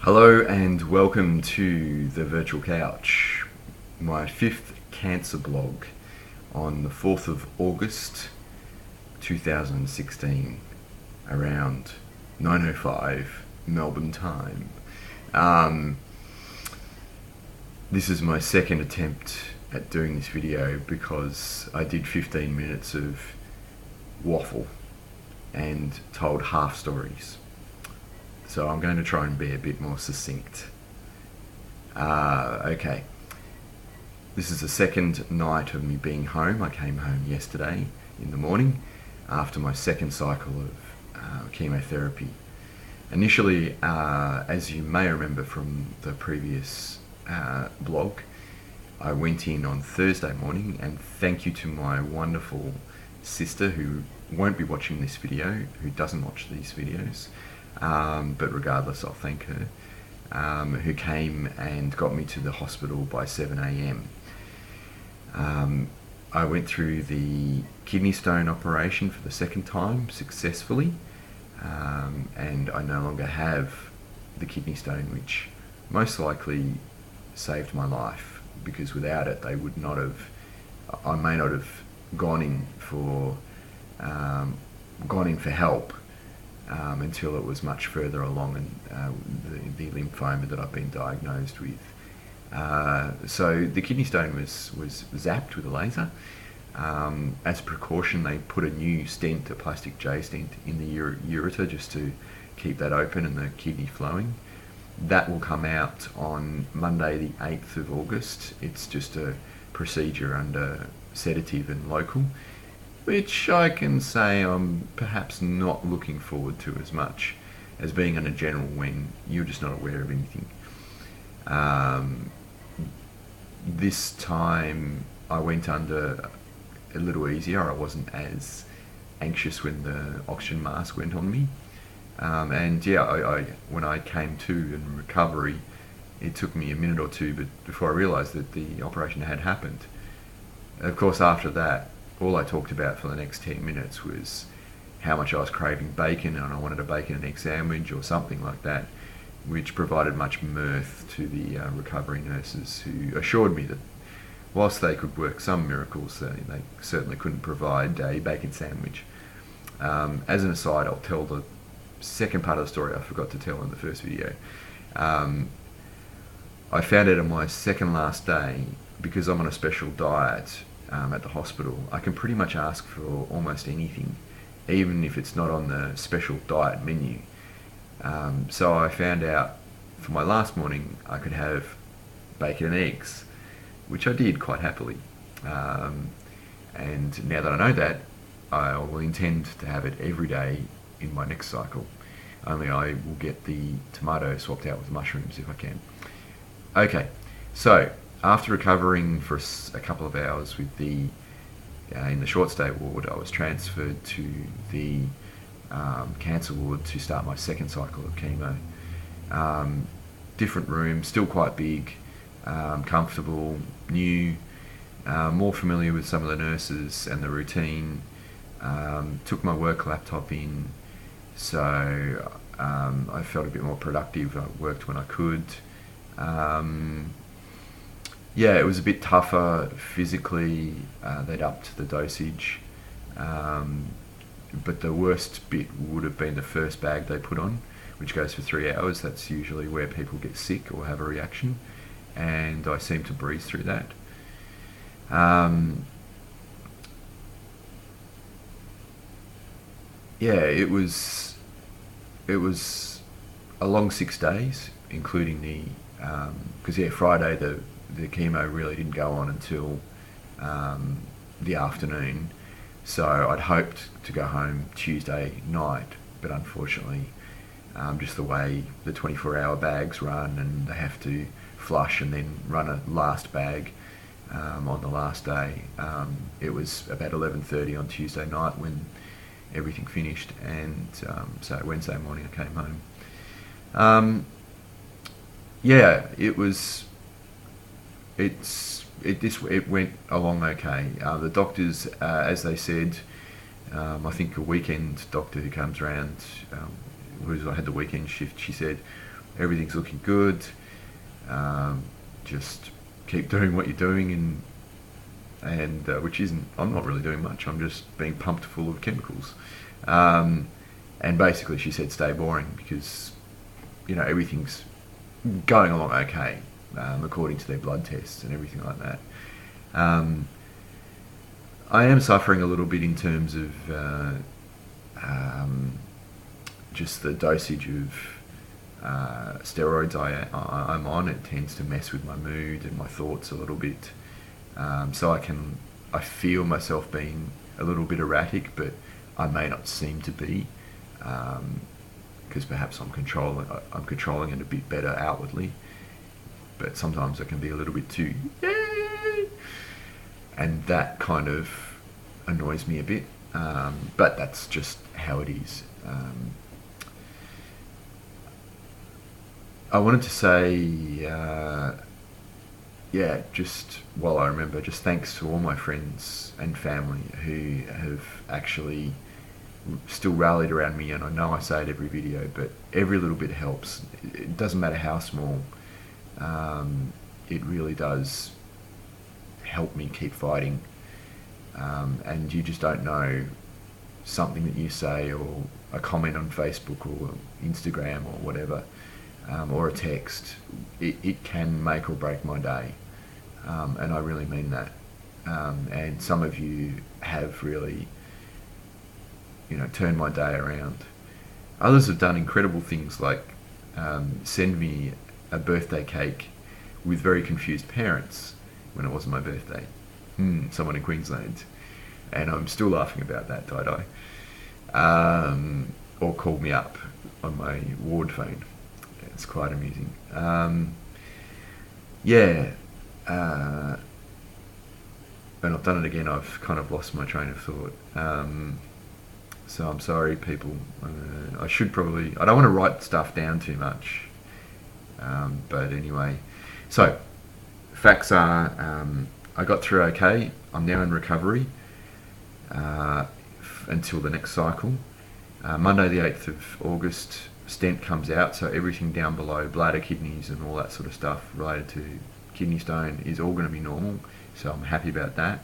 Hello and welcome to the Virtual Couch, my 5th cancer blog on the 4th of August 2016, around 9:05 Melbourne time. This is my second attempt at doing this video because I did 15 minutes of waffle and told half stories. So I'm going to try and be a bit more succinct. Okay. This is the second night of me being home. I came home yesterday in the morning after my second cycle of chemotherapy. Initially, as you may remember from the previous blog, I went in on Thursday morning, and thank you to my wonderful sister who won't be watching this video, who doesn't watch these videos. But regardless, I'll thank her, who came and got me to the hospital by 7 a.m. I went through the kidney stone operation for the second time successfully, and I no longer have the kidney stone, which most likely saved my life, because without it they would not have, I may not have gone in for help until it was much further along in the lymphoma that I've been diagnosed with. So the kidney stone was zapped with a laser. As a precaution, they put a new stent, a plastic J stent, in the ureter just to keep that open and the kidney flowing. That will come out on Monday the 8th of August. It's just a procedure under sedative and local, which I can say I'm perhaps not looking forward to as much as being under general when you're just not aware of anything. This time I went under a little easier. I wasn't as anxious when the oxygen mask went on me. And yeah, I when I came to in recovery, it took me a minute or two before I realised that the operation had happened. Of course, after that, all I talked about for the next 10 minutes was how much I was craving bacon, and I wanted a bacon and egg sandwich or something like that, which provided much mirth to the recovery nurses, who assured me that whilst they could work some miracles, they certainly couldn't provide a bacon sandwich. As an aside, I'll tell the second part of the story I forgot to tell in the first video. I found out on my second last day, because I'm on a special diet at the hospital, I can pretty much ask for almost anything, even if it's not on the special diet menu. So I found out for my last morning I could have bacon and eggs, which I did quite happily. And now that I know that, I will intend to have it every day in my next cycle. Only I will get the tomato swapped out with mushrooms if I can. Okay, so after recovering for a couple of hours with in the short stay ward, I was transferred to the cancer ward to start my second cycle of chemo. Different room, still quite big, comfortable, new, more familiar with some of the nurses and the routine. Took my work laptop in, so I felt a bit more productive. I worked when I could. Yeah, it was a bit tougher physically. They'd upped the dosage, but the worst bit would have been the first bag they put on, which goes for 3 hours. That's usually where people get sick or have a reaction, and I seemed to breeze through that. Yeah, it was a long 6 days, including because Friday the chemo really didn't go on until the afternoon, so I'd hoped to go home Tuesday night, but unfortunately, just the way the 24-hour bags run, and they have to flush and then run a last bag on the last day, it was about 11:30 on Tuesday night when everything finished, and so Wednesday morning I came home. Yeah, it went along okay. The doctors, as they said, I think a weekend doctor who comes around, I had the weekend shift, she said, everything's looking good. Just keep doing what you're doing, and which isn't, I'm not really doing much. I'm just being pumped full of chemicals. And basically she said stay boring, because everything's going along okay, according to their blood tests and everything like that. I am suffering a little bit in terms of just the dosage of steroids I'm on. It tends to mess with my mood and my thoughts a little bit. So I feel myself being a little bit erratic, but I may not seem to be, because perhaps I'm controlling it a bit better outwardly. But sometimes I can be a little bit too, yay! And that kind of annoys me a bit. But that's just how it is. I wanted to say, just while I remember, just thanks to all my friends and family who have actually still rallied around me. And I know I say it every video, but every little bit helps. It doesn't matter how small. It really does help me keep fighting. And you just don't know, something that you say, or a comment on Facebook or Instagram or whatever, or a text, it can make or break my day. And I really mean that. And some of you have really, turned my day around. Others have done incredible things, like send me a birthday cake with very confused parents when it wasn't my birthday. Someone in Queensland. And I'm still laughing about that, or called me up on my ward phone. It's quite amusing. And I've done it again. I've kind of lost my train of thought. So I'm sorry, people. I don't want to write stuff down too much. But anyway, so facts are, I got through okay. I'm now in recovery until the next cycle. Monday the 8th of August, stent comes out, so everything down below, bladder, kidneys and all that sort of stuff related to kidney stone is all going to be normal, so I'm happy about that.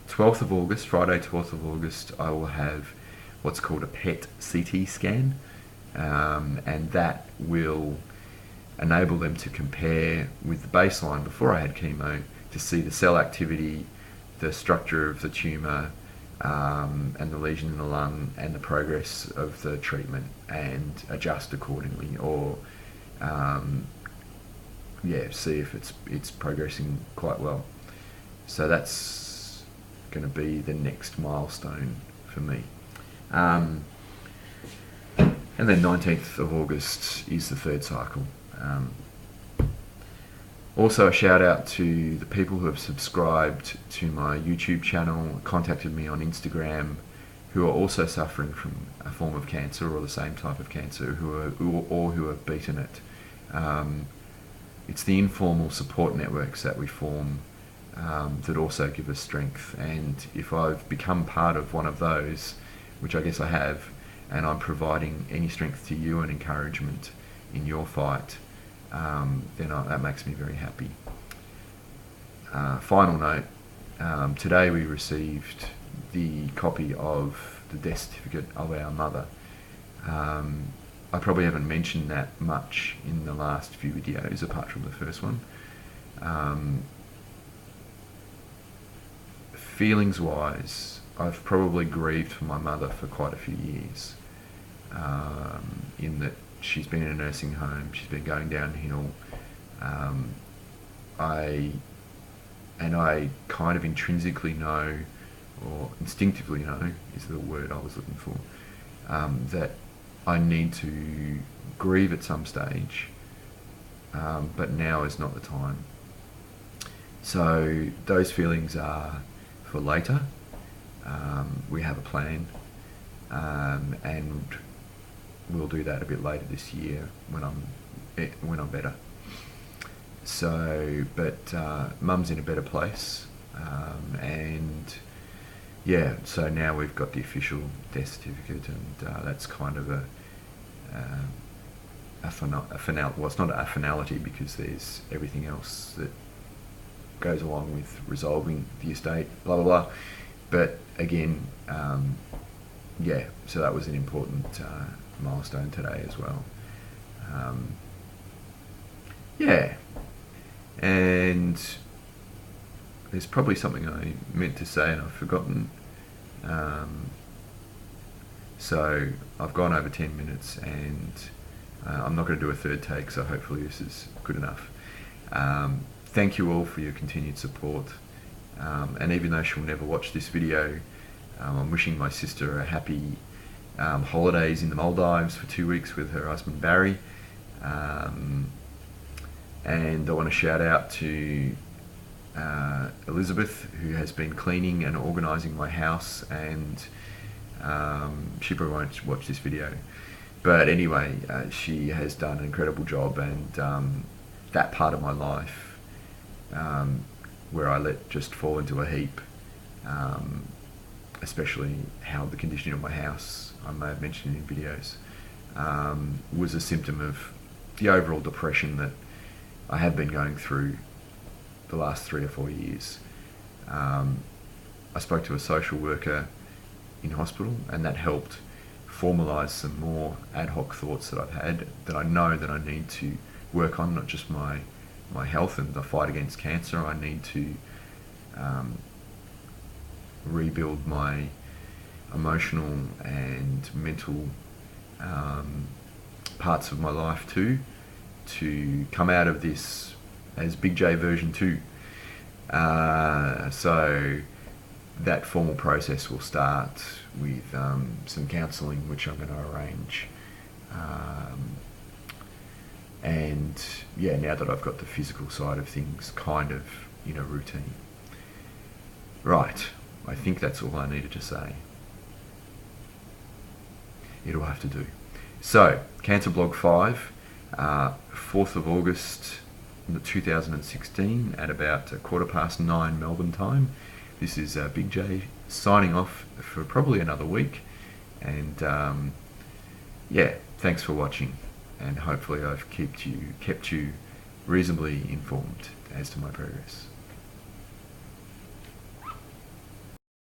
12th of August, Friday 12th of August, I will have what's called a PET CT scan, and that will enable them to compare with the baseline before I had chemo to see the cell activity, the structure of the tumour, and the lesion in the lung, and the progress of the treatment, and adjust accordingly, or see if it's progressing quite well. So that's going to be the next milestone for me. And then 19th of August is the third cycle. Also a shout out to the people who have subscribed to my YouTube channel, contacted me on Instagram, who are also suffering from a form of cancer or the same type of cancer, who have beaten it. It's the informal support networks that we form that also give us strength. And if I've become part of one of those, which I guess I have, and I'm providing any strength to you and encouragement in your fight, then that makes me very happy. Final note, today we received the copy of the death certificate of our mother. I probably haven't mentioned that much in the last few videos, apart from the first one. Feelings wise, I've probably grieved for my mother for quite a few years, in that she's been in a nursing home, she's been going downhill. I kind of intrinsically know, or instinctively know is the word I was looking for, that I need to grieve at some stage, but now is not the time. So those feelings are for later. We have a plan, and we'll do that a bit later this year when I'm better. So, but Mum's in a better place, and yeah. So now we've got the official death certificate, and that's kind of well, it's not a finality because there's everything else that goes along with resolving the estate, blah blah blah. But again, yeah, so that was an important milestone today as well. Yeah, and there's probably something I meant to say and I've forgotten. So I've gone over 10 minutes and I'm not going to do a third take, so hopefully this is good enough. Thank you all for your continued support. And even though she'll never watch this video, I'm wishing my sister a happy holidays in the Maldives for 2 weeks with her husband Barry. And I want to shout out to Elizabeth, who has been cleaning and organising my house, and she probably won't watch this video. But anyway, she has done an incredible job, and that part of my life where I let just fall into a heap, especially how the conditioning of my house, I may have mentioned in videos, was a symptom of the overall depression that I have been going through the last 3 or 4 years. I spoke to a social worker in hospital, and that helped formalise some more ad hoc thoughts that I've had that I know that I need to work on, not just my health and the fight against cancer. I need to rebuild my emotional and mental parts of my life too, to come out of this as Big J version 2. So that formal process will start with some counselling, which I'm going to arrange. And yeah, now that I've got the physical side of things kind of in a routine. Right, I think that's all I needed to say. It'll have to do. So, Cancer Blog 5, 4th of August 2016 at about 9:15 Melbourne time. This is Big J signing off for probably another week, and yeah, thanks for watching, and hopefully I've kept you reasonably informed as to my progress.